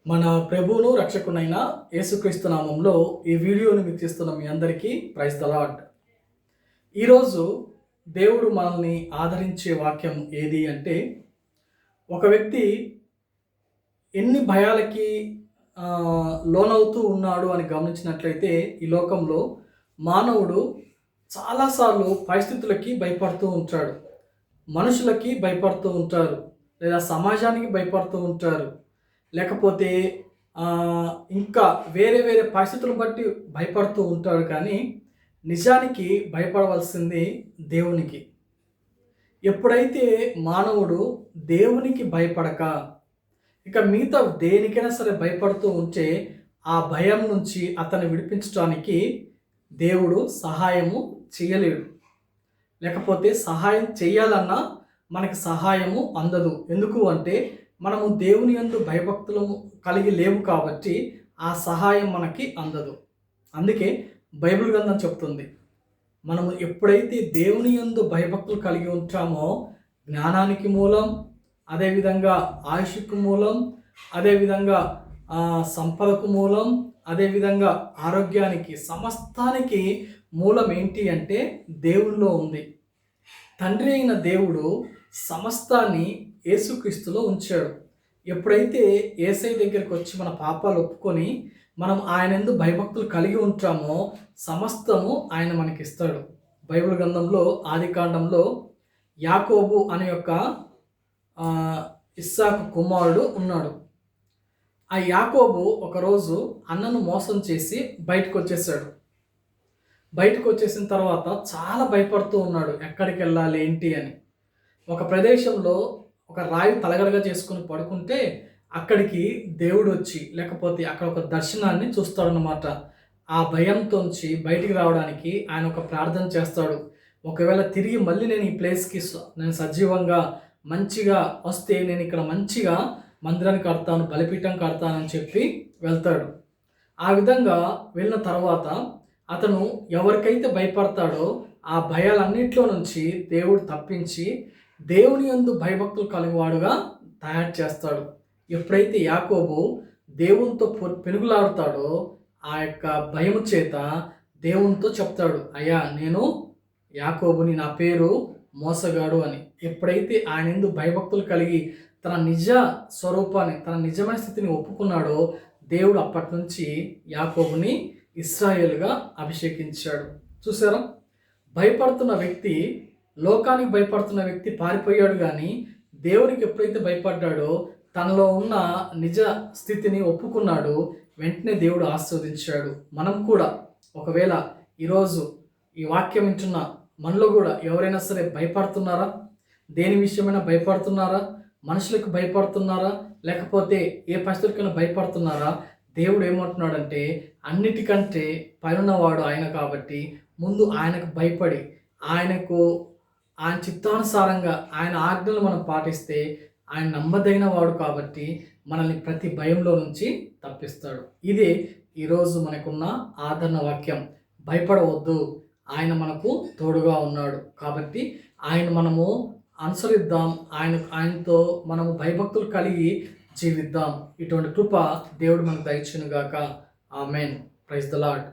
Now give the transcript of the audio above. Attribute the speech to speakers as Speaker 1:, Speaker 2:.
Speaker 1: మన ప్రభువును రక్షకునైన యేసుక్రీస్తు నామంలో ఈ వీడియోని వీక్షిస్తున్న మీ అందరికీ ప్రైజ్ ద లార్డ్. ఈరోజు దేవుడు మనల్ని ఆదరించే వాక్యం ఏది అంటే, ఒక వ్యక్తి ఎన్ని భయాలకి లోనవుతూ ఉన్నాడు అని గమనించినట్లయితే, ఈ లోకంలో మానవుడు చాలాసార్లు పరిస్థితులకి భయపడుతూ ఉంటాడు, మనుషులకి భయపడుతూ ఉంటారు, లేదా సమాజానికి భయపడుతూ ఉంటారు, లేకపోతే ఇంకా వేరే వేరే పరిస్థితులను బట్టి భయపడుతూ ఉంటాడు. కానీ నిజానికి భయపడవలసింది దేవునికి. ఎప్పుడైతే మానవుడు దేవునికి భయపడక ఇక మిగతా దేనికైనా సరే భయపడుతూ ఉంటే, ఆ భయం నుంచి అతన్ని విడిపించడానికి దేవుడు సహాయము చేయలేడు. లేకపోతే సహాయం చేయాలన్నా మనకి సహాయము అందదు. ఎందుకు అంటే మనము దేవుని యందు భయభక్తులు కలిగి లేవు కాబట్టి ఆ సహాయం మనకి అందదు. అందుకే బైబిల్ గ్రంథం చెప్తుంది, మనము ఎప్పుడైతే దేవుని యందు భయభక్తులు కలిగి ఉంటామో జ్ఞానానికి మూలం, అదేవిధంగా ఆయుష్కు మూలం, అదేవిధంగా సంపదకు మూలం, అదేవిధంగా ఆరోగ్యానికి, సమస్తానికి మూలం ఏంటి అంటే దేవునిలో ఉంది. తండ్రి అయిన దేవుడు సమస్తాన్ని యేసుక్రీస్తులో ఉంచాడు. ఎప్పుడైతే యేసయ్య దగ్గరికి వచ్చి మన పాపాలు ఒప్పుకొని మనం ఆయన యందు భయభక్తులు కలిగి ఉంటామో సమస్తము ఆయన మనకిస్తాడు. బైబిల్ గ్రంథంలో ఆదికాండంలో యాకోబు అనే యొక్క ఇస్సాకు కుమారుడు ఉన్నాడు. ఆ యాకోబు ఒకరోజు అన్నను మోసం చేసి బయటకు వచ్చేసాడు. బయటకు వచ్చేసిన తర్వాత చాలా భయపడుతూ ఉన్నాడు, ఎక్కడికి వెళ్ళాలి ఏంటి అని. ఒక ప్రదేశంలో ఒక రాయి తలగడగా చేసుకుని పడుకుంటే అక్కడికి దేవుడు వచ్చి, లేకపోతే అక్కడ ఒక దర్శనాన్ని చూస్తాడనమాట. ఆ భయంతోంచి బయటికి రావడానికి ఆయన ఒక ప్రార్థన చేస్తాడు. ఒకవేళ తిరిగి మళ్ళీ నేను ఈ ప్లేస్కి నేను సజీవంగా మంచిగా వస్తే నేను ఇక్కడ మంచిగా మందిరాన్ని కడతాను, బలిపీఠం కడతానని చెప్పి వెళ్తాడు. ఆ విధంగా వెళ్ళిన తర్వాత అతను ఎవరికైతే భయపడతాడో ఆ భయాలన్నింటిలో నుంచి దేవుడు తప్పించి దేవుని యందు భయభక్తులు కలిగివాడుగా తయారు చేస్తాడు. ఎప్పుడైతే యాకోబు దేవునితో పెనుగులాడుతాడో ఆ యొక్క భయము చేత దేవునితో చెప్తాడు, అయ్యా నేను యాకోబుని, నా పేరు మోసగాడు అని. ఎప్పుడైతే ఆయన యందు భయభక్తులు కలిగి తన నిజ స్వరూపాన్ని, తన నిజమైన స్థితిని ఒప్పుకున్నాడో దేవుడు అప్పటి నుంచి యాకోబుని ఇశ్రాయేలుగా అభిషేకించాడు. చూసారా, భయపడుతున్న వ్యక్తి, లోకానికి భయపడుతున్న వ్యక్తి పారిపోయాడు. కానీ దేవునికి ఎప్పుడైతే భయపడ్డాడో, తనలో ఉన్న నిజ స్థితిని ఒప్పుకున్నాడు, వెంటనే దేవుడు ఆశీర్వదించాడు. మనం కూడా ఒకవేళ ఈరోజు ఈ వాక్యం వింటున్న మనలో కూడా ఎవరైనా సరే భయపడుతున్నారా? దేని విషయమైనా భయపడుతున్నారా? మనుషులకు భయపడుతున్నారా? లేకపోతే ఏ పరిస్థితులకైనా భయపడుతున్నారా? దేవుడు ఏమంటున్నాడంటే, అన్నిటికంటే పైనున్నవాడు ఆయన కాబట్టి ముందు ఆయనకు భయపడి ఆయన చిత్తానుసారంగా ఆయన ఆజ్ఞలు మనం పాటిస్తే ఆయన నమ్మదగిన వాడు కాబట్టి మనల్ని ప్రతి భయంలో నుంచి తప్పిస్తాడు. ఇదే ఈరోజు మనకున్న ఆదరణ వాక్యం. భయపడవద్దు, ఆయన మనకు తోడుగా ఉన్నాడు కాబట్టి ఆయన మనము అనుసరిద్దాం, ఆయనతో మనము భయభక్తులు కలిగి జీవిద్దాం. ఇటువంటి కృప దేవుడు మనకు దయచునుగాక. ఆమెన్. Praise the lord.